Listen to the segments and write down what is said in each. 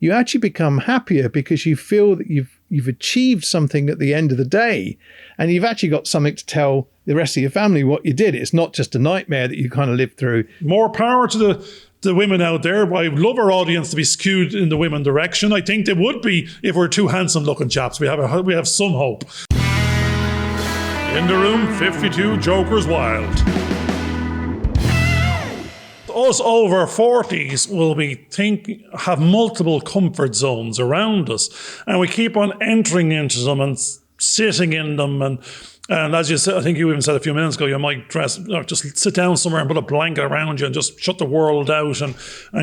you actually become happier because you feel that you've achieved something at the end of the day, and you've actually got something to tell the rest of your family what you did. It's not just a nightmare that you kind of lived through. More power to the women out there. I love our audience to be skewed in the women direction. I think they would be if we're two handsome looking chaps. We have some hope. In the room, 52 Jokers Wild. Us over 40s will have multiple comfort zones around us, and we keep on entering into them and sitting in them, and as you said, I think you even said a few minutes ago, you might just sit down somewhere and put a blanket around you and just shut the world out and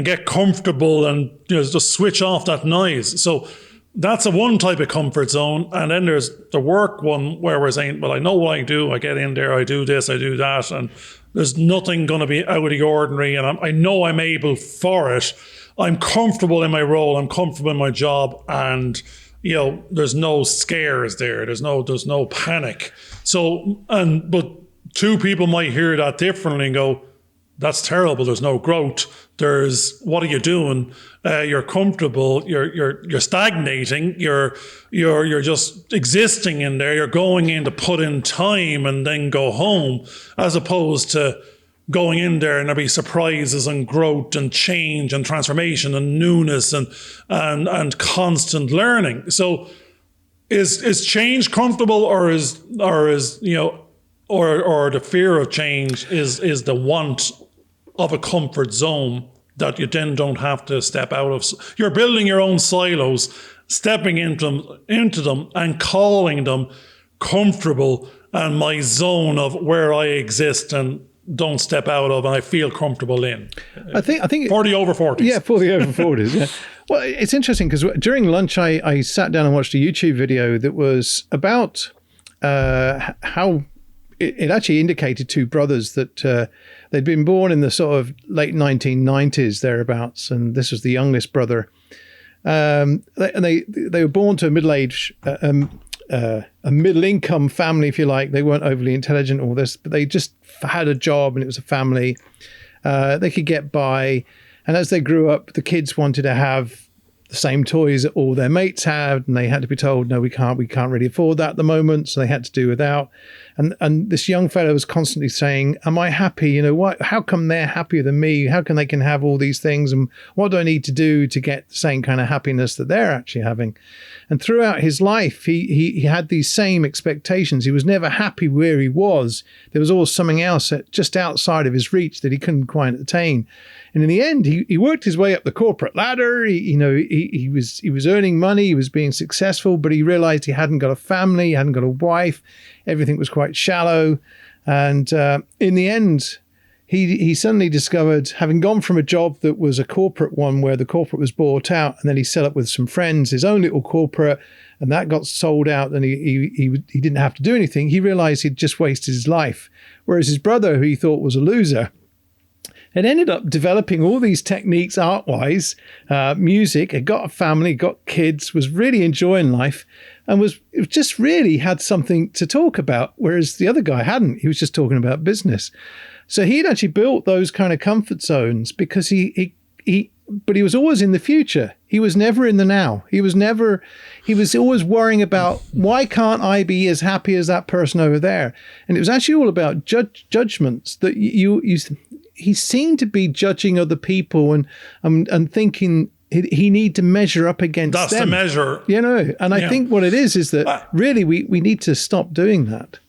get comfortable and just switch off that noise. So that's one type of comfort zone. And then there's the work one where we're saying, well, I know what I do. I get in there, I do this, I do that, and there's nothing going to be out of the ordinary, and I know I'm able for it. I'm comfortable in my role. I'm comfortable in my job, and there's no scares there. There's no panic. So, but two people might hear that differently and go, that's terrible. There's no growth. There's, what are you doing? You're comfortable. You're stagnating. You're just existing in there. You're going in to put in time and then go home, as opposed to going in there and there'll be surprises and growth and change and transformation and newness and constant learning. So, is change comfortable, or is the fear of change is the want of a comfort zone that you then don't have to step out of? You're building your own silos, stepping into them and calling them comfortable, and my zone of where I exist and don't step out of, and I feel comfortable in. I think 40 over 40s. Yeah, 40 over 40s. Yeah. Well, it's interesting because during lunch I sat down and watched a YouTube video that was about how it actually indicated two brothers that they'd been born in the sort of late 1990s thereabouts, and this was the youngest brother. They were born to a middle-aged, a middle-income family, if you like. They weren't overly intelligent, all this, but they just had a job and it was a family. They could get by, and as they grew up, the kids wanted to have the same toys that all their mates had, and they had to be told, no, we can't really afford that at the moment, so they had to do without. And this young fellow was constantly saying, am I happy? How come they're happier than me? How come they can have all these things? And what do I need to do to get the same kind of happiness that they're actually having? And throughout his life, he had these same expectations. He was never happy where he was. There was always something else just outside of his reach that he couldn't quite attain. And in the end, he worked his way up the corporate ladder. He was earning money. He was being successful, but he realized he hadn't got a family. He hadn't got a wife. Everything was quite shallow. And in the end, he suddenly discovered, having gone from a job that was a corporate one where the corporate was bought out, and then he set up with some friends his own little corporate, and that got sold out, and he didn't have to do anything. He realized he'd just wasted his life. Whereas his brother, who he thought was a loser, had ended up developing all these techniques art-wise, music, had got a family, got kids, was really enjoying life, and was just really had something to talk about, whereas the other guy hadn't. He was just talking about business. So he'd actually built those kind of comfort zones because but he was always in the future. He was never in the now. He was always worrying about, why can't I be as happy as that person over there? And it was actually all about judgments that he seemed to be judging other people and thinking he need to measure up against them. That's the measure. And I think what it is that really we need to stop doing that.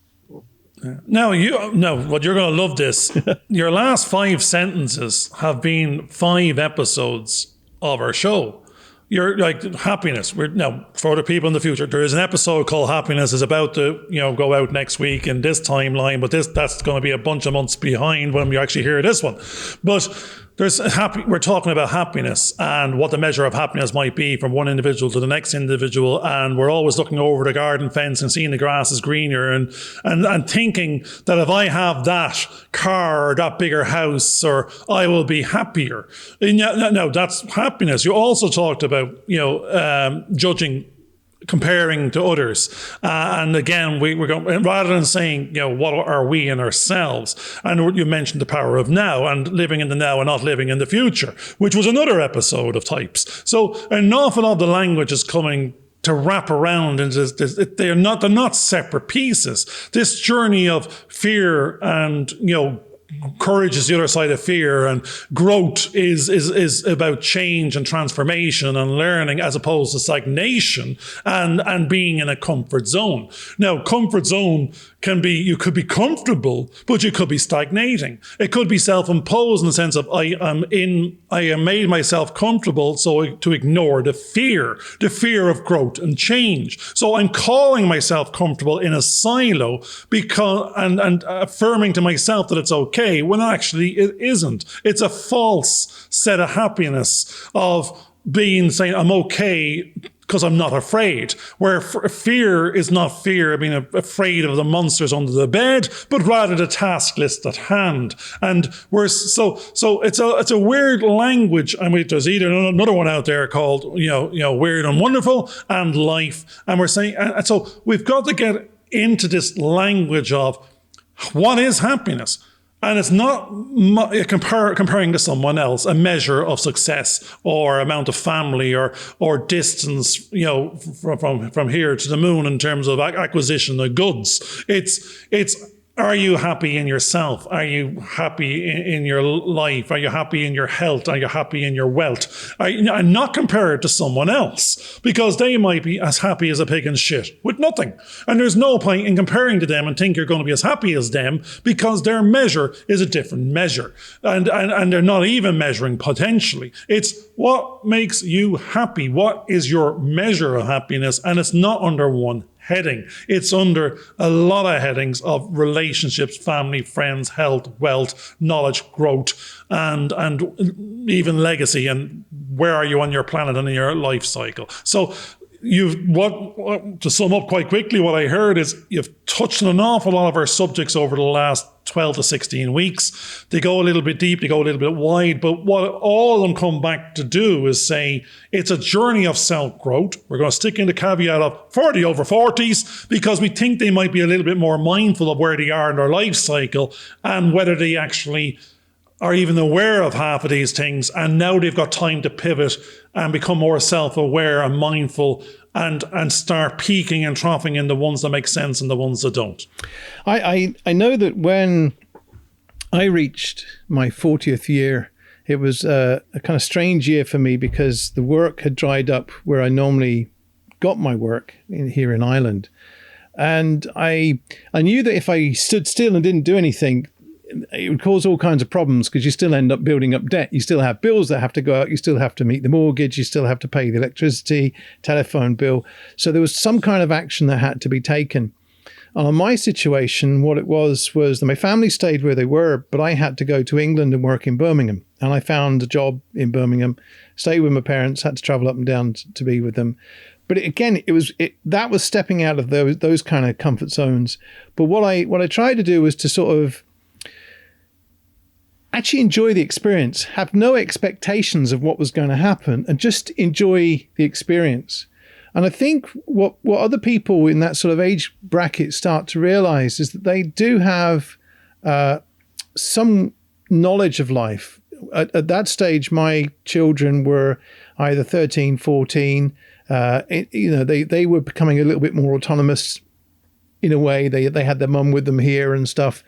Now, what you're going to love this. Your last 5 sentences have been 5 episodes of our show. You're like happiness. Now, for the people in the future, there is an episode called Happiness is about to go out next week in this timeline, but that's going to be a bunch of months behind when we actually hear this one. But we're talking about happiness and what the measure of happiness might be from one individual to the next individual, and we're always looking over the garden fence and seeing the grass is greener and thinking that if I have that car or that bigger house, or I will be happier. No, that's happiness. You also talked about judging comparing to others. And again, we're going, rather than saying, what are we in ourselves? And you mentioned the power of now and living in the now and not living in the future, which was another episode of Types. So an awful lot of the language is coming to wrap around into this. They're not separate pieces. This journey of fear and, courage is the other side of fear, and growth is about change and transformation and learning, as opposed to stagnation and being in a comfort zone. Now, comfort zone you could be comfortable, but you could be stagnating. It could be self-imposed in the sense of I have made myself comfortable so to ignore the fear of growth and change. So I'm calling myself comfortable in a silo because and affirming to myself that it's okay, when actually it isn't. It's a false set of happiness of saying I'm okay because I'm not afraid, where fear is not fear, being afraid of the monsters under the bed, but rather the task list at hand. And so it's a weird language. I mean, there's either another one out there called, Weird and Wonderful and Life. And we're saying, and so we've got to get into this language of what is happiness. And it's not comparing to someone else, a measure of success or amount of family or distance, from here to the moon in terms of acquisition of goods. It's are you happy in yourself? Are you happy in your life? Are you happy in your health? Are you happy in your wealth? And not compare it to someone else, because they might be as happy as a pig in shit with nothing. And there's no point in comparing to them and think you're going to be as happy as them, because their measure is a different measure. And they're not even measuring potentially. It's what makes you happy. What is your measure of happiness? And it's not under one heading. It's under a lot of headings of relationships, family, friends, health, wealth, knowledge, growth, and even legacy, and where are you on your planet and in your life cycle. So to sum up quite quickly, what I heard is you've touched on an awful lot of our subjects over the last 12 to 16 weeks. They go a little bit deep, they go a little bit wide, but what all of them come back to do is say it's a journey of self-growth. We're going to stick in the caveat of for the over 40s, because we think they might be a little bit more mindful of where they are in their life cycle and whether they actually are even aware of half of these things, and now they've got time to pivot and become more self-aware and mindful and start peaking and troughing in the ones that make sense and the ones that don't. I know that when I reached my 40th year, it was a kind of strange year for me, because the work had dried up where I normally got my work here in Ireland. And I knew that if I stood still and didn't do anything, it would cause all kinds of problems, because you still end up building up debt. You still have bills that have to go out. You still have to meet the mortgage. You still have to pay the electricity, telephone bill. So there was some kind of action that had to be taken. On my situation, what it was that my family stayed where they were, but I had to go to England and work in Birmingham. And I found a job in Birmingham, stayed with my parents, had to travel up and down to be with them. But that was stepping out of those kind of comfort zones. But what I tried to do was to sort of actually enjoy the experience, have no expectations of what was going to happen, and just enjoy the experience. And I think what other people in that sort of age bracket start to realize is that they do have some knowledge of life. At that stage, my children were either 13, 14. They were becoming a little bit more autonomous in a way. They had their mum with them here and stuff.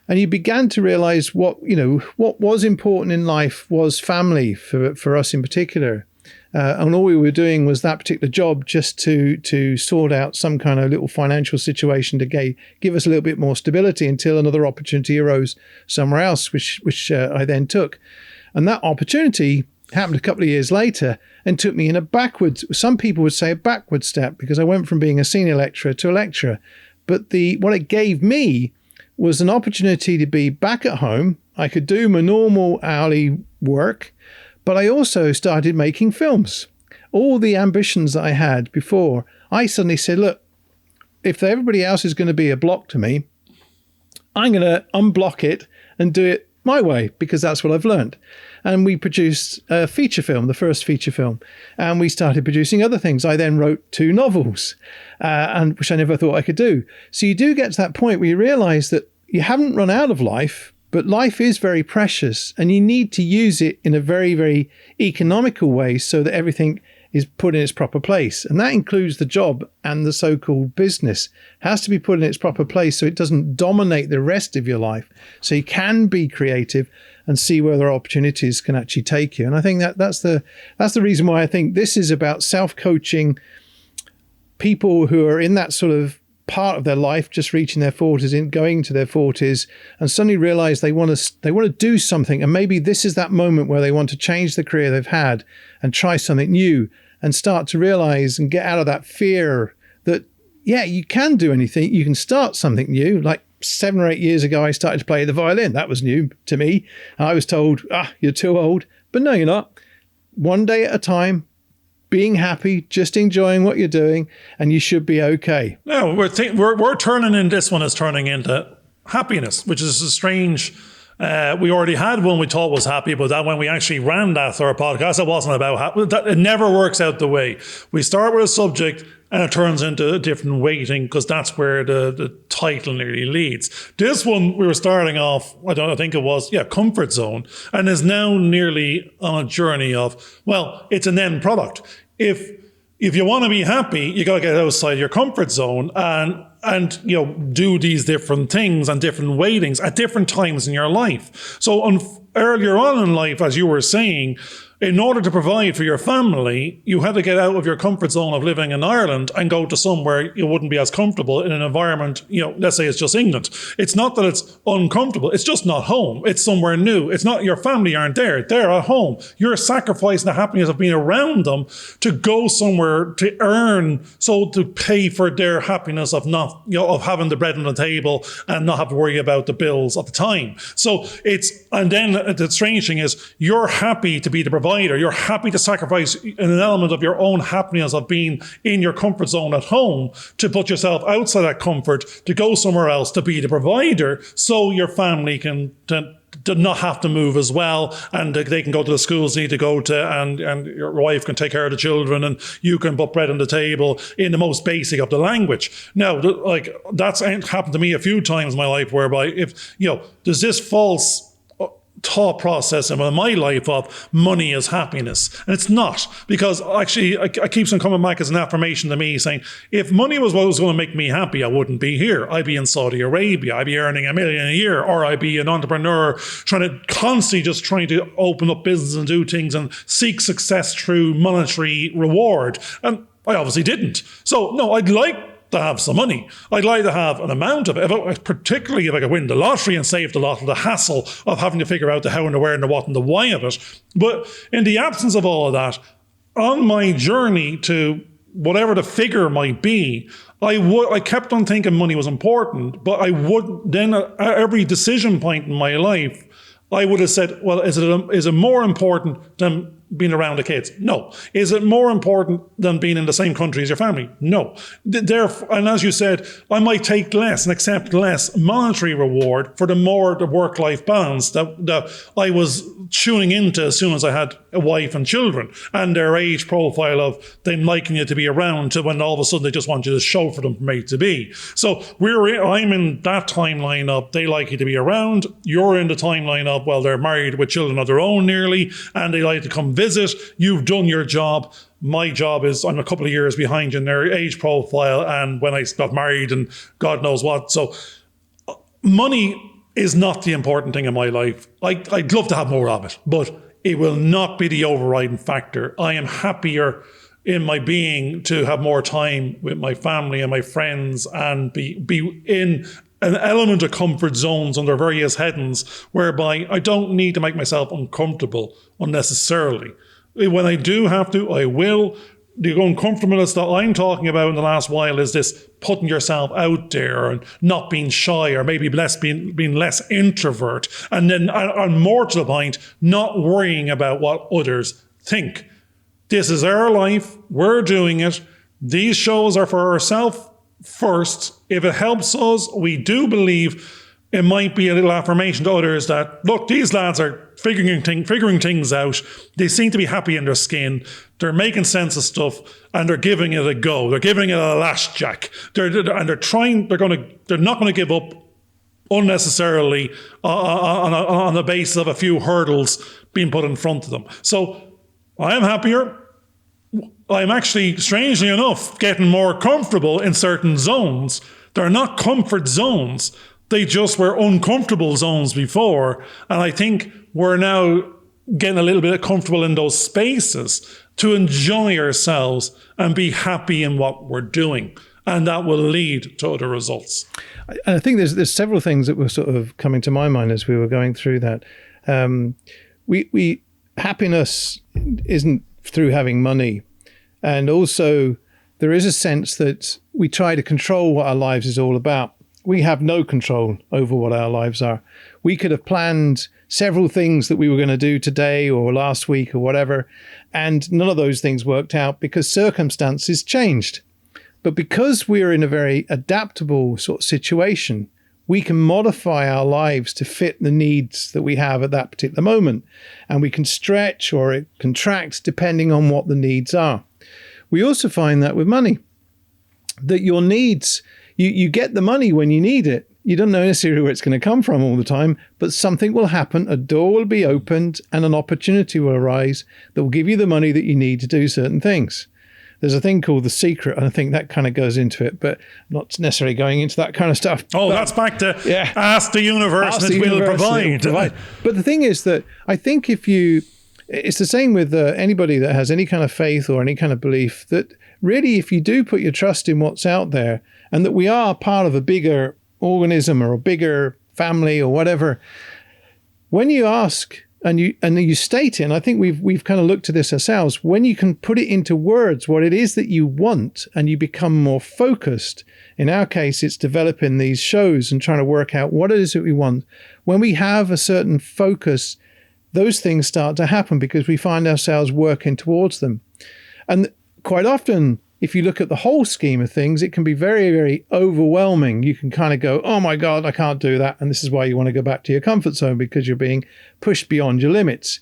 And you began to realize what was important in life was family for us in particular. And all we were doing was that particular job just to sort out some kind of little financial situation to give us a little bit more stability until another opportunity arose somewhere else, which I then took. And that opportunity happened a couple of years later and took me in some people would say a backward step, because I went from being a senior lecturer to a lecturer. But what it gave me was an opportunity to be back at home. I could do my normal hourly work, but I also started making films. All the ambitions that I had before, I suddenly said, look, if everybody else is going to be a block to me, I'm going to unblock it and do it my way, because that's what I've learned. And we produced a feature film, the first feature film. And we started producing other things. I then wrote 2 novels, and which I never thought I could do. So you do get to that point where you realize that you haven't run out of life, but life is very precious and you need to use it in a very, very economical way so that everything is put in its proper place. And that includes the job and the so-called business. It has to be put in its proper place so it doesn't dominate the rest of your life. So you can be creative and see where their opportunities can actually take you. And I think that's the reason why I think this is about self-coaching people who are in that sort of part of their life, just reaching their 40s, in going to their 40s, and suddenly realize they want to do something. And maybe this is that moment where they want to change the career they've had and try something new and start to realize and get out of that fear that, yeah, you can do anything. You can start something new. Like 7 or 8 years ago, I started to play the violin. That was new to me. I was told, you're too old. But no, you're not. One day at a time, being happy, just enjoying what you're doing, and you should be okay. No, we're turning in this one is turning into happiness, which is a strange. We already had one we thought was happy, but that when we actually ran that third podcast, it wasn't about happy. It never works out the way. We start with a subject and it turns into a different weighting because that's where the title nearly leads. This one, we were starting off, I think it was, comfort zone, and is now nearly on a journey of, well, it's an end product. If you want to be happy, you got to get outside your comfort zone and do these different things and different weightings at different times in your life. So earlier on in life, as you were saying, in order to provide for your family, you had to get out of your comfort zone of living in Ireland and go to somewhere you wouldn't be as comfortable in an environment, let's say it's just England. It's not that it's uncomfortable. It's just not home. It's somewhere new. It's not your family aren't there. They're at home. You're sacrificing the happiness of being around them to go somewhere to earn, so to pay for their happiness of not, of having the bread on the table and not have to worry about the bills at the time. So and then the strange thing is you're happy to be the provider. You're happy to sacrifice an element of your own happiness of being in your comfort zone at home to put yourself outside that comfort, to go somewhere else, to be the provider so your family can to not have to move as well, and they can go to the schools they need to go to, and your wife can take care of the children, and you can put bread on the table in the most basic of the language. Now, that's happened to me a few times in my life, whereby if there's this false thought process in my life of money is happiness, and it's not, because actually I keeps on coming back as an affirmation to me saying, if money was what was going to make me happy, I wouldn't be here. I'd be in Saudi Arabia. I'd be earning $1 million a year, or I'd be an entrepreneur constantly trying to open up business and do things and seek success through monetary reward. And I obviously didn't. So no, I'd like to have some money. I'd like to have an amount of it, particularly if I could win the lottery and save a lot of the hassle of having to figure out the how and the where and the what and the why of it. But in the absence of all of that, on my journey to whatever the figure might be, I kept on thinking money was important, but I would then at every decision point in my life, I would have said, well, is it more important than being around the kids? No. Is it more important than being in the same country as your family? No. And as you said, I might take less and accept less monetary reward for the work-life balance that I was tuning into as soon as I had a wife and children, and their age profile of them liking you to be around to when all of a sudden they just want you to show for them from A to B. So I'm in that timeline of they like you to be around. You're in the timeline of, well, they're married with children of their own nearly, and they like to come visit. You've done your job. My job is I'm a couple of years behind you in their age profile and when I got married and God knows what. So money is not the important thing in my life. I'd love to have more of it, but it will not be the overriding factor. I am happier in my being to have more time with my family and my friends and be in an element of comfort zones under various headings whereby I don't need to make myself uncomfortable unnecessarily. When I do have to, I will. The uncomfortableness that I'm talking about in the last while is this putting yourself out there and not being shy, or maybe being less introvert, and then and more to the point, not worrying about what others think. This is our life. We're doing it. These shows are for ourselves first. If it helps us, we do believe it might be a little affirmation to others that, look, these lads are figuring things out. They seem to be happy in their skin. They're making sense of stuff, and they're giving it a go. They're giving it a lash jack. They're not going to give up unnecessarily on the basis of a few hurdles being put in front of them. So I am happier. I'm actually, strangely enough, getting more comfortable in certain zones. They're not comfort zones. They just were uncomfortable zones before. And I think we're now getting a little bit comfortable in those spaces to enjoy ourselves and be happy in what we're doing. And that will lead to other results. I think there's several things that were sort of coming to my mind as we were going through that. We happiness isn't through having money. And also there is a sense that we try to control what our lives is all about. We have no control over what our lives are. We could have planned several things that we were going to do today or last week or whatever, and none of those things worked out because circumstances changed. But because we're in a very adaptable sort of situation, we can modify our lives to fit the needs that we have at that particular moment. And we can stretch or contract depending on what the needs are. We also find that with money, that your needs, you get the money when you need it. You don't know necessarily where it's going to come from all the time, but something will happen, a door will be opened, and an opportunity will arise that will give you the money that you need to do certain things. There's a thing called The Secret, and I think that kind of goes into it, but not necessarily going into that kind of stuff. Oh, but that's back to ask the universe and it will provide. But the thing is that I think it's the same with anybody that has any kind of faith or any kind of belief, that really if you do put your trust in what's out there and that we are part of a bigger organism or a bigger family or whatever, when you ask and you state it, and I think we've kind of looked at this ourselves, when you can put it into words what it is that you want and you become more focused. In our case, it's developing these shows and trying to work out what it is that we want. When we have a certain focus, those things start to happen because we find ourselves working towards them. And quite often, if you look at the whole scheme of things, it can be very, very overwhelming. You can kind of go, oh my God, I can't do that. And this is why you want to go back to your comfort zone, because you're being pushed beyond your limits.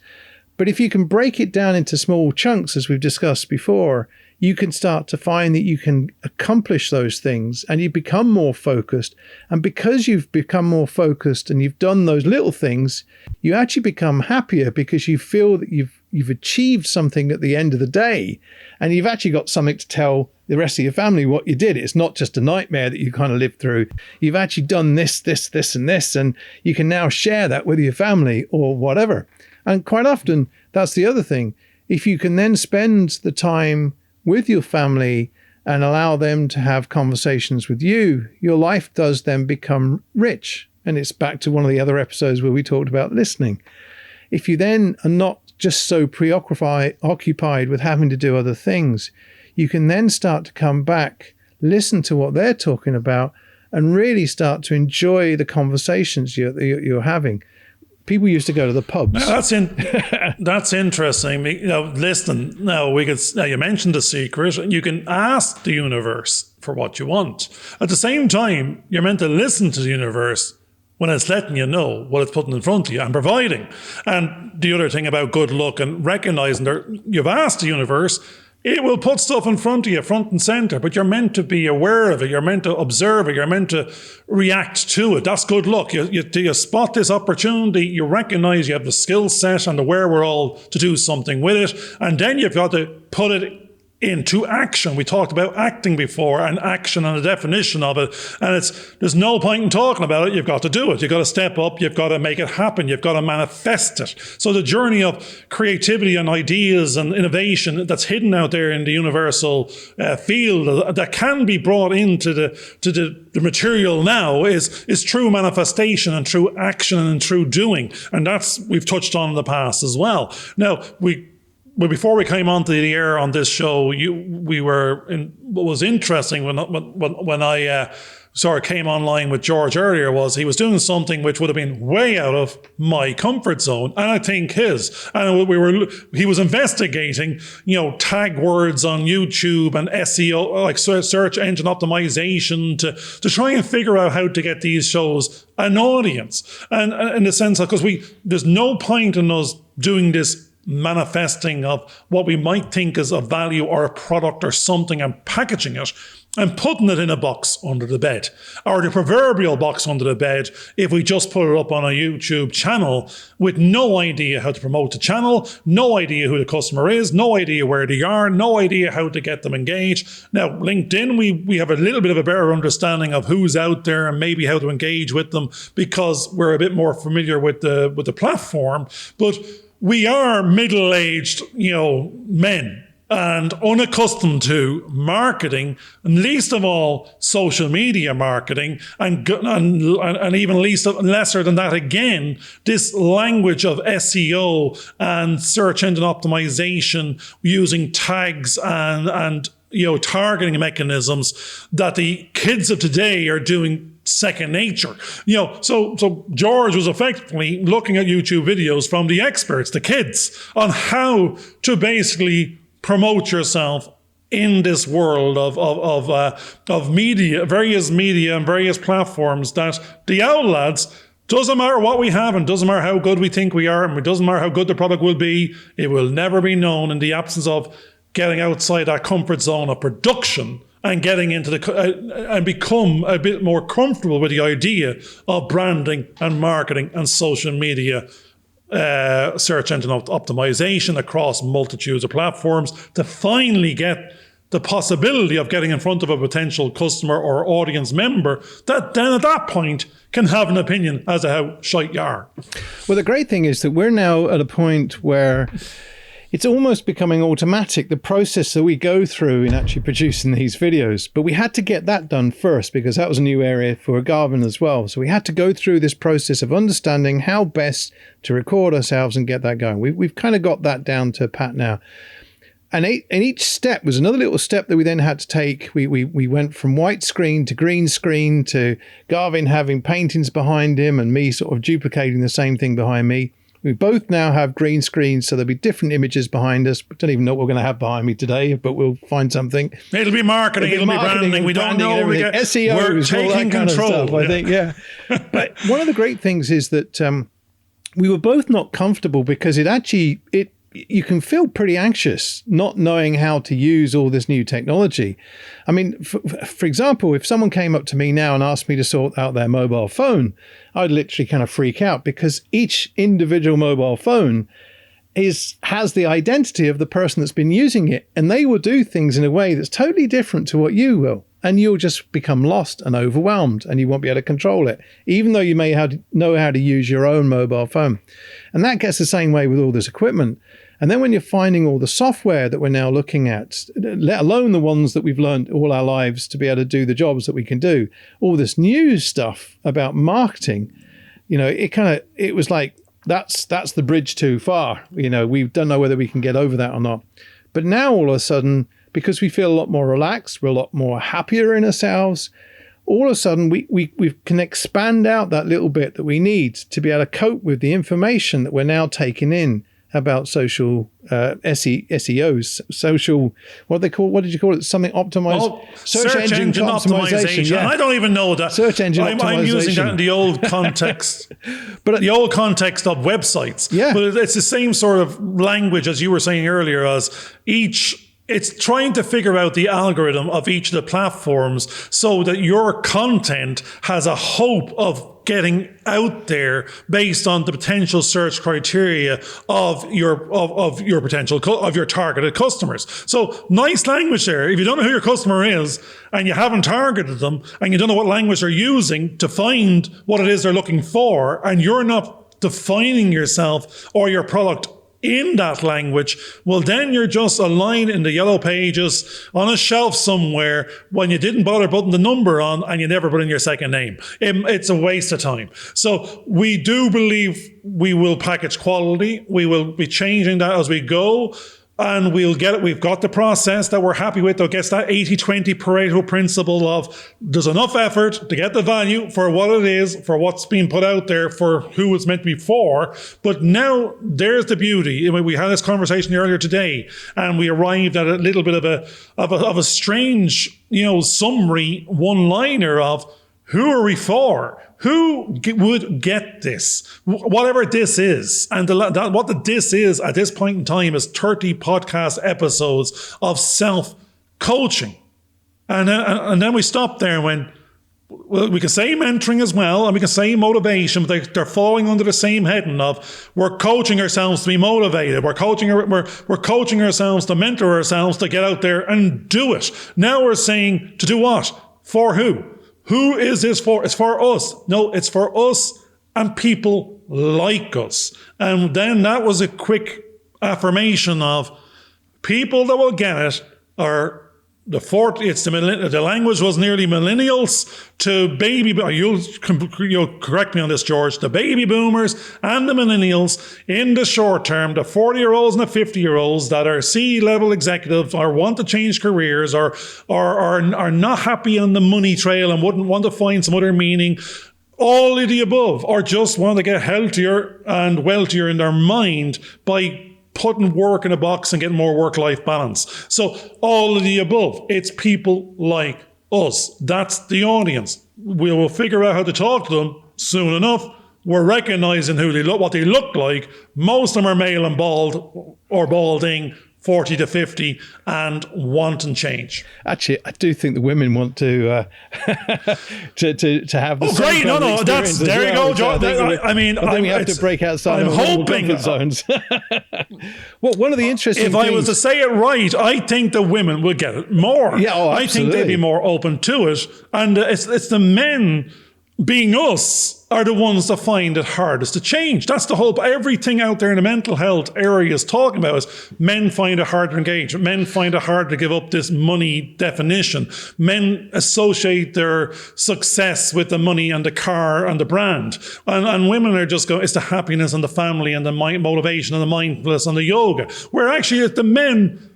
But if you can break it down into small chunks, as we've discussed before, you can start to find that you can accomplish those things and you become more focused. And because you've become more focused and you've done those little things, you actually become happier because you feel that you've achieved something at the end of the day, and you've actually got something to tell the rest of your family what you did. It's not just a nightmare that you kind of lived through. You've actually done this, and this, and you can now share that with your family or whatever. And quite often, that's the other thing. If you can then spend the time with your family and allow them to have conversations with you, your life does then become rich. And it's back to one of the other episodes where we talked about listening. If you then are not just so preoccupied with having to do other things, you can then start to come back, listen to what they're talking about, and really start to enjoy the conversations you're having. People used to go to the pubs. That's interesting. Listen. You mentioned The Secret. You can ask the universe for what you want. At the same time, you're meant to listen to the universe when it's letting you know what it's putting in front of you and providing. And the other thing about good luck and recognizing that you've asked the universe, it will put stuff in front of you, front and center, but you're meant to be aware of it. You're meant to observe it. You're meant to react to it. That's good luck. You spot this opportunity. You recognize you have the skill set and the wherewithal to do something with it. And then you've got to put it into action. We talked about acting before, and action and the definition of it. And there's no point in talking about it. You've got to do it. You've got to step up. You've got to make it happen. You've got to manifest it. So the journey of creativity and ideas and innovation that's hidden out there in the universal field that can be brought into the material now is true manifestation and true action and true doing. And that's, we've touched on in the past as well. Now, before we came onto the air on this show, what was interesting when I sort of came online with George earlier was he was doing something which would have been way out of my comfort zone, and I think his. And he was investigating, tag words on YouTube and SEO, like search engine optimization, to try and figure out how to get these shows an audience. And in the sense of, because there's no point in us doing this manifesting of what we might think is a value or a product or something and packaging it and putting it in a box under the bed, or the proverbial box under the bed, if we just put it up on a YouTube channel with no idea how to promote the channel, no idea who the customer is, no idea where they are, no idea how to get them engaged. Now, LinkedIn, we have a little bit of a better understanding of who's out there and maybe how to engage with them because we're a bit more familiar with the platform, but we are middle-aged, men and unaccustomed to marketing, and least of all social media marketing, and even lesser than that again, this language of SEO and search engine optimization using tags and targeting mechanisms that the kids of today are doing second nature. So George was effectively looking at YouTube videos from the experts, the kids, on how to basically promote yourself in this world of media, various media and various platforms that the old lads, doesn't matter what we have and doesn't matter how good we think we are and it doesn't matter how good the product will be, it will never be known in the absence of getting outside that comfort zone of production and getting into and become a bit more comfortable with the idea of branding and marketing and social media search engine optimization across multitudes of platforms to finally get the possibility of getting in front of a potential customer or audience member that then at that point can have an opinion as to how shite you are. Well, the great thing is that we're now at a point where it's almost becoming automatic, the process that we go through in actually producing these videos. But we had to get that done first because that was a new area for Garvin as well. So we had to go through this process of understanding how best to record ourselves and get that going. We've kind of got that down to pat now. And each step was another little step that we then had to take. We went from white screen to green screen to Garvin having paintings behind him and me sort of duplicating the same thing behind me. We both now have green screens, so there'll be different images behind us. We don't even know what we're going to have behind me today, but we'll find something. It'll be marketing, it'll be branding. We don't know. SEO, we're taking control. Stuff, I think, yeah. But one of the great things is that we were both not comfortable because you can feel pretty anxious not knowing how to use all this new technology. I mean, for example, if someone came up to me now and asked me to sort out their mobile phone, I'd literally kind of freak out because each individual mobile phone has the identity of the person that's been using it, and they will do things in a way that's totally different to what you will. And you'll just become lost and overwhelmed and you won't be able to control it, even though you may know how to use your own mobile phone. And that gets the same way with all this equipment. And then when you're finding all the software that we're now looking at, let alone the ones that we've learned all our lives to be able to do the jobs that we can do, all this new stuff about marketing, it was like, that's the bridge too far. We don't know whether we can get over that or not. But now all of a sudden, because we feel a lot more relaxed, we're a lot more happier in ourselves, all of a sudden we can expand out that little bit that we need to be able to cope with the information that we're now taking in about social SEOs, social, what did you call it? Something optimized? Search engine optimization. Yeah. I don't even know that. Search engine optimization. I'm using that in the old context, but the old context of websites. Yeah. But it's the same sort of language as you were saying earlier, as it's trying to figure out the algorithm of each of the platforms so that your content has a hope of getting out there based on the potential search criteria of your targeted customers. So nice language there. If you don't know who your customer is and you haven't targeted them and you don't know what language they're using to find what it is they're looking for, and you're not defining yourself or your product in that language, well, then you're just a line in the yellow pages on a shelf somewhere when you didn't bother putting the number on and you never put in your second name. It's a waste of time. So we do believe we will package quality. We will be changing that as we go. and we'll get it. We've got the process that we're happy with that gets that 80-20 Pareto principle of there's enough effort to get the value for what it is, for what's being put out there, for who it's meant to be for. But now there's the beauty. I mean, we had this conversation earlier today, and we arrived at a little bit of a strange, summary one-liner of who are we for? Who would get this? Whatever this is. And what the this is at this point in time is 30 podcast episodes of self-coaching. And then we stopped there and went, well, we can say mentoring as well, and we can say motivation, but they're falling under the same heading of we're coaching ourselves to be motivated. We're coaching ourselves to mentor ourselves to get out there and do it. Now we're saying to do what? For who? Who is this for? It's for us. No, it's for us and people like us. And then that was a quick affirmation of people that will get it are the language was nearly millennials to baby. You'll correct me on this, George. The baby boomers and the millennials in the short term, the 40-year-olds and the 50-year-olds that are C-level executives or want to change careers or are not happy on the money trail and wouldn't want to find some other meaning. All of the above, or just want to get healthier and wealthier in their mind by putting work in a box and getting more work-life balance. So all of the above, it's people like us. That's the audience. We will figure out how to talk to them soon enough. We're recognizing what they look like. Most of them are male and bald or balding, 40 to 50, and wanting change. Actually, I do think the women want to have the same great! kind of That's experience there you go, John. I think we have to break outside of our comfort zones. Well, one of the interesting things, I was to say it right, I think the women will get it more. Yeah, I think they'd be more open to it, and it's the men, being us, are the ones that find it hardest to change. That's the whole, everything out there in the mental health area is talking about is men find it hard to engage. Men find it hard to give up this money definition. Men associate their success with the money and the car and the brand. And women are just going, it's the happiness and the family and the motivation and the mindfulness and the yoga. Where actually the men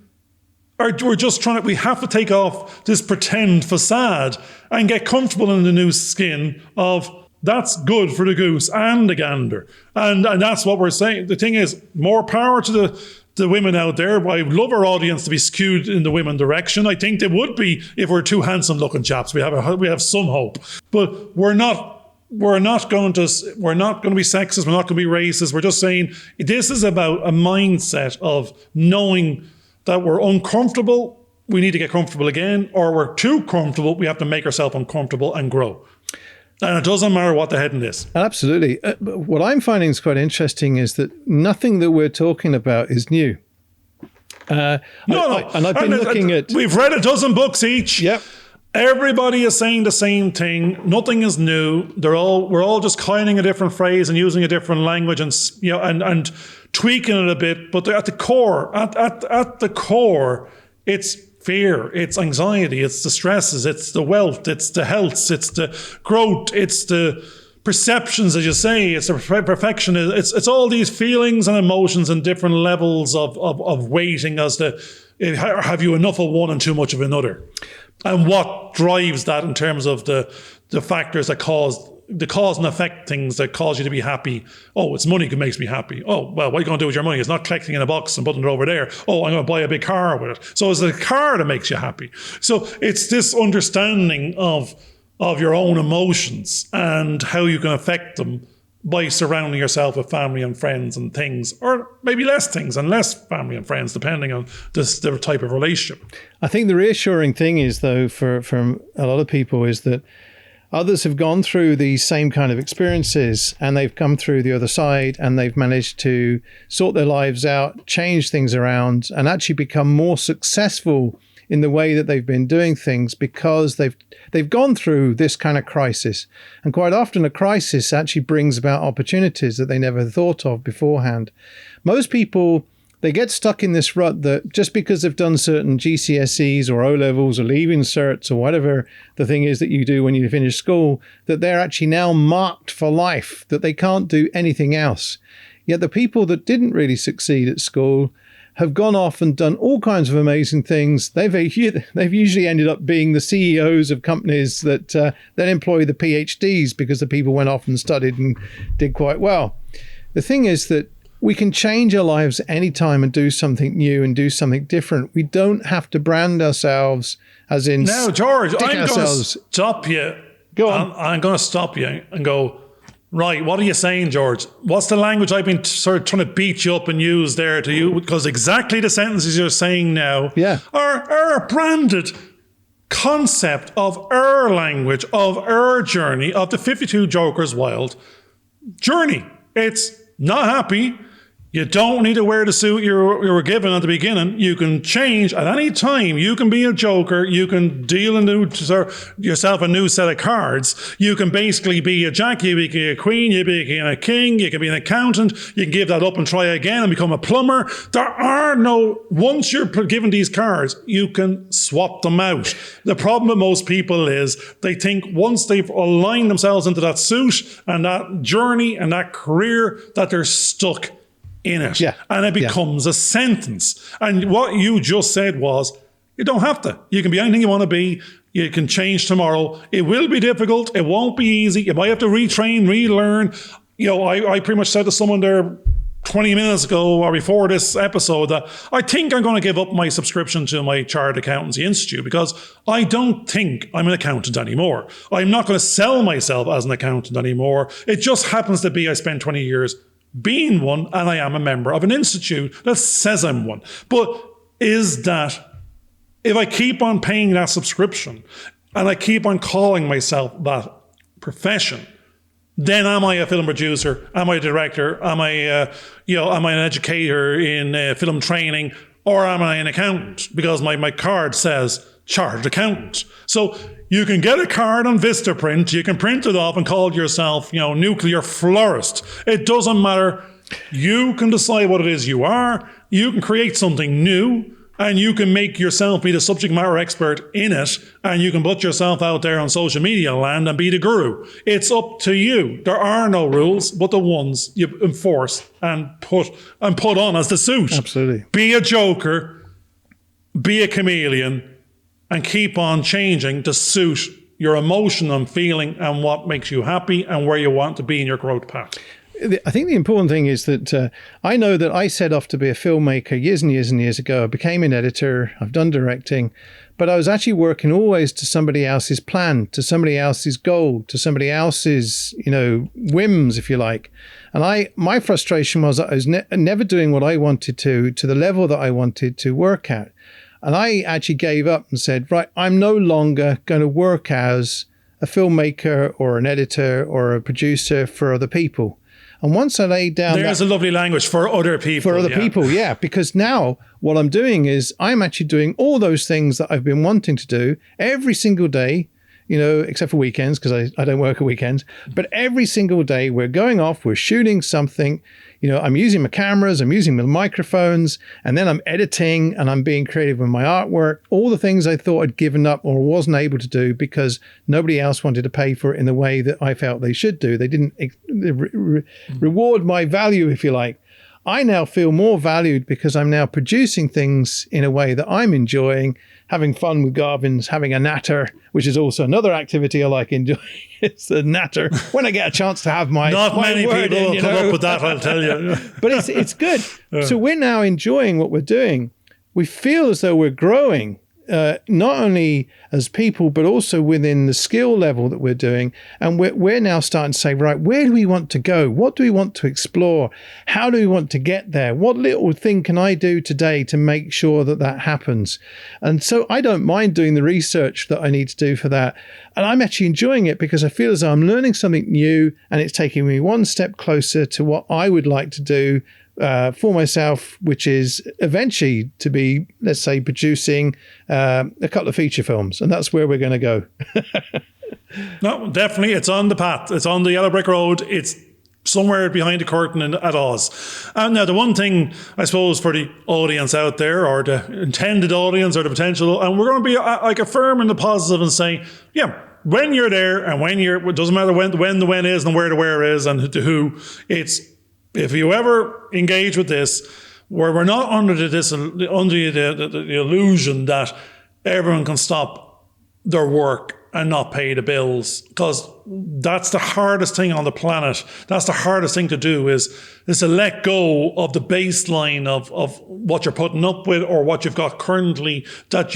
we're just we have to take off this pretend facade and get comfortable in the new skin of that's good for the goose and the gander. And that's what we're saying. The thing is, more power to the women out there. I love our audience to be skewed in the women direction. I think they would be if we're two handsome looking chaps. We have some hope. But we're not going to be sexist. We're not going to be racist. We're just saying this is about a mindset of knowing that we're uncomfortable, we need to get comfortable again, or we're too comfortable, we have to make ourselves uncomfortable and grow. And it doesn't matter what the heading is. Absolutely. What I'm finding is quite interesting is that nothing that we're talking about is new. No. And I've been looking at... We've read a dozen books each. Yep. Everybody is saying the same thing. Nothing is new. We're all just coining a different phrase and using a different language and tweaking it a bit. But at the core, it's fear, it's anxiety, it's the stresses, it's the wealth, it's the health, it's the growth, it's the perceptions, as you say, it's the perfection. It's all these feelings and emotions and different levels of weighting as to have you enough of one and too much of another. And what drives that in terms of the factors that cause and effect things that cause you to be happy. Oh, it's money that makes me happy. Oh, well, what are you going to do with your money? It's not collecting in a box and putting it over there. Oh, I'm going to buy a big car with it. So it's the car that makes you happy. So it's this understanding of your own emotions and how you can affect them by surrounding yourself with family and friends and things, or maybe less things and less family and friends, depending on the type of relationship. I think the reassuring thing is, though, from a lot of people is that others have gone through these same kind of experiences and they've come through the other side and they've managed to sort their lives out, change things around, and actually become more successful in the way that they've been doing things because they've gone through this kind of crisis. And quite often a crisis actually brings about opportunities that they never thought of beforehand. Most people, they get stuck in this rut that just because they've done certain GCSEs or O-levels or leaving certs or whatever the thing is that you do when you finish school, that they're actually now marked for life, that they can't do anything else. Yet the people that didn't really succeed at school have gone off and done all kinds of amazing things. They've usually ended up being the CEOs of companies that then employ the PhDs because the people went off and studied and did quite well. The thing is that we can change our lives anytime and do something new and do something different. We don't have to brand ourselves as in... Now, George, I'm going to stop you. Go on. I'm going to stop you and go, right, what are you saying, George? What's the language I've been sort of trying to beat you up and use there to you? Because exactly the sentences you're saying now are a branded concept of our language, of our journey, of the 52 Jokers Wild journey. It's not happy. You don't need to wear the suit you were given at the beginning. You can change at any time. You can be a joker. You can deal yourself a new set of cards. You can basically be a jack. You can be a queen. You can be a king. You can be an accountant. You can give that up and try again and become a plumber. Once you're given these cards, you can swap them out. The problem with most people is they think once they've aligned themselves into that suit and that journey and that career that they're stuck in it. Yeah. And it becomes a sentence. And what you just said was, you don't have to. You can be anything you want to be. You can change tomorrow. It will be difficult. It won't be easy. You might have to retrain, relearn. I pretty much said to someone there 20 minutes ago or before this episode that I think I'm going to give up my subscription to my Chartered Accountancy Institute because I don't think I'm an accountant anymore. I'm not going to sell myself as an accountant anymore. It just happens to be I spent 20 years being one, and I am a member of an institute that says I'm one. But is that, if I keep on paying that subscription and I keep on calling myself that profession, then am I a film producer? Am I a director? Am I an educator in film training? Or am I an accountant? Because my card says Chartered Accountant. So you can get a card on Vistaprint, you can print it off and call yourself, nuclear florist. It doesn't matter. You can decide what it is you are. You can create something new and you can make yourself be the subject matter expert in it and you can put yourself out there on social media land and be the guru. It's up to you. There are no rules, but the ones you enforce and put on as the suit. Absolutely. Be a joker, be a chameleon, and keep on changing to suit your emotion and feeling and what makes you happy and where you want to be in your growth path. I think the important thing is that I know that I set off to be a filmmaker years and years and years ago. I became an editor. I've done directing. But I was actually working always to somebody else's plan, to somebody else's goal, to somebody else's, whims, if you like. And my frustration was that I was never doing what I wanted to the level that I wanted to work at. And I actually gave up and said, right, I'm no longer going to work as a filmmaker or an editor or a producer for other people. And once I laid down... There's a lovely language for other people. For other people, yeah. Because now what I'm doing is I'm actually doing all those things that I've been wanting to do every single day, except for weekends because I don't work at weekends. But every single day we're going off, we're shooting something. I'm using my cameras, I'm using my microphones, and then I'm editing and I'm being creative with my artwork. All the things I thought I'd given up or wasn't able to do because nobody else wanted to pay for it in the way that I felt they should do. They didn't reward my value, if you like. I now feel more valued because I'm now producing things in a way that I'm enjoying, having fun with Garvin's, having a natter, which is also another activity I like enjoying. It's the natter. When I get a chance to have my Not my many word people in, will come up with that, I'll tell you. But it's good. So we're now enjoying what we're doing. We feel as though we're growing, not only as people, but also within the skill level that we're doing. And we're now starting to say, right, where do we want to go? What do we want to explore? How do we want to get there? What little thing can I do today to make sure that happens? And so I don't mind doing the research that I need to do for that. And I'm actually enjoying it because I feel as though I'm learning something new and it's taking me one step closer to what I would like to do for myself, which is eventually to be, let's say, producing a couple of feature films. And that's where we're going to go. No, definitely. It's on the path. It's on the yellow brick road. It's somewhere behind the curtain at Oz. And now the one thing, I suppose, for the audience out there, or the intended audience or the potential, and we're going to be like affirm in the positive and say, yeah, when you're there and it doesn't matter when the when is and where the where is and the who, it's, if you ever engage with this, where we're not under the illusion that everyone can stop their work and not pay the bills, because that's the hardest thing on the planet. That's the hardest thing to do is to let go of the baseline of what you're putting up with or what you've got currently that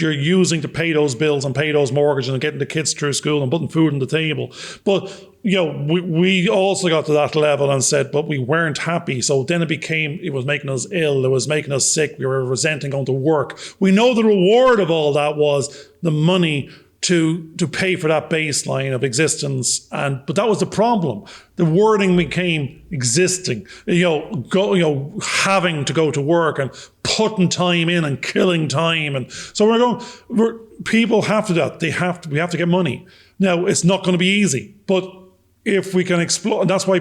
you're using to pay those bills and pay those mortgages and getting the kids through school and putting food on the table. But we also got to that level and said, but we weren't happy. So then it was making us ill. It was making us sick. We were resenting going to work. We know the reward of all that was the money to pay for that baseline of existence, but that was the problem. The wording became existing, having to go to work and putting time in and killing time, and so people have to do that. We have to get money. Now it's not going to be easy, but if we can explore, and that's why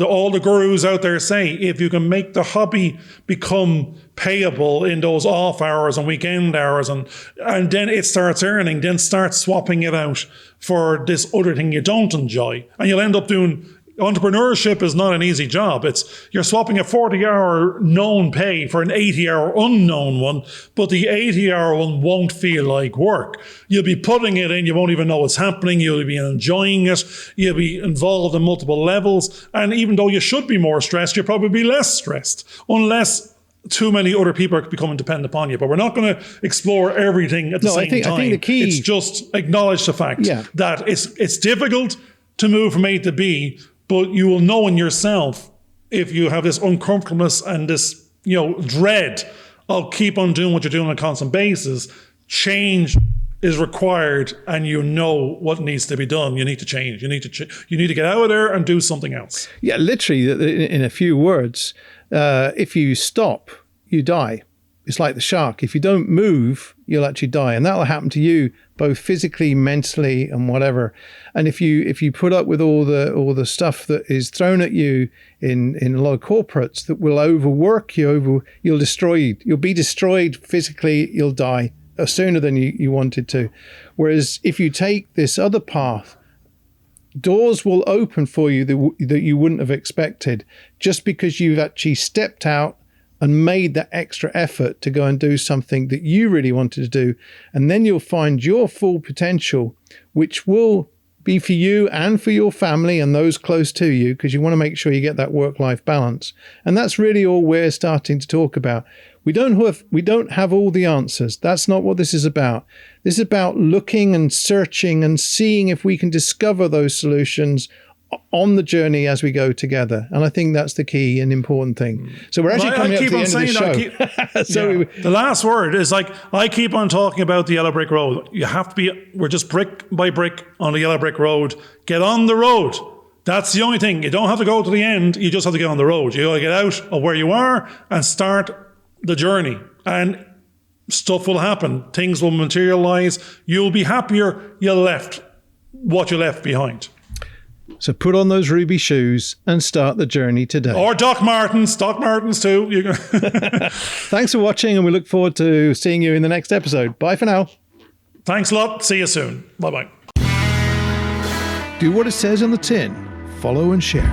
all the gurus out there say, if you can make the hobby become payable in those off hours and weekend hours, and then it starts earning, then start swapping it out for this other thing you don't enjoy, and you'll end up doing. Entrepreneurship is not an easy job. You're swapping a 40-hour known pay for an 80-hour unknown one, but the 80-hour one won't feel like work. You'll be putting it in, you won't even know what's happening, you'll be enjoying it, you'll be involved in multiple levels, and even though you should be more stressed, you'll probably be less stressed, unless too many other people are becoming dependent upon you. But we're not going to explore everything at the same time. I think the key... It's just acknowledge the fact that it's difficult to move from A to B, but you will know in yourself if you have this uncomfortableness and this, dread of keep on doing what you're doing on a constant basis. Change is required, and what needs to be done. You need to change. You need to get out of there and do something else. Yeah, literally, in a few words, if you stop, you die. It's like the shark. If you don't move, you'll actually die, and that'll happen to you both physically, mentally, and whatever. And if you put up with all the stuff that is thrown at you in a lot of corporates that will overwork you, you'll be destroyed physically. You'll die sooner than you wanted to. Whereas if you take this other path, doors will open for you that you wouldn't have expected, just because you've actually stepped out and made that extra effort to go and do something that you really wanted to do. And then you'll find your full potential, which will be for you and for your family and those close to you, because you want to make sure you get that work-life balance. And that's really all we're starting to talk about. We don't have all the answers. That's not what this is about. This is about looking and searching and seeing if we can discover those solutions on the journey as we go together. And I think that's the key and important thing. So we're actually coming up to the end of the show. The last word is I keep on talking about the yellow brick road. We're just brick by brick on the yellow brick road. Get on the road. That's the only thing. You don't have to go to the end. You just have to get on the road. You got to get out of where you are and start the journey. And stuff will happen. Things will materialize. You'll be happier what you left behind. So put on those ruby shoes and start the journey today. Or Doc Martens too. Thanks for watching, and we look forward to seeing you in the next episode. Bye for now. Thanks a lot. See you soon. Bye-bye. Do what it says on the tin. Follow and share.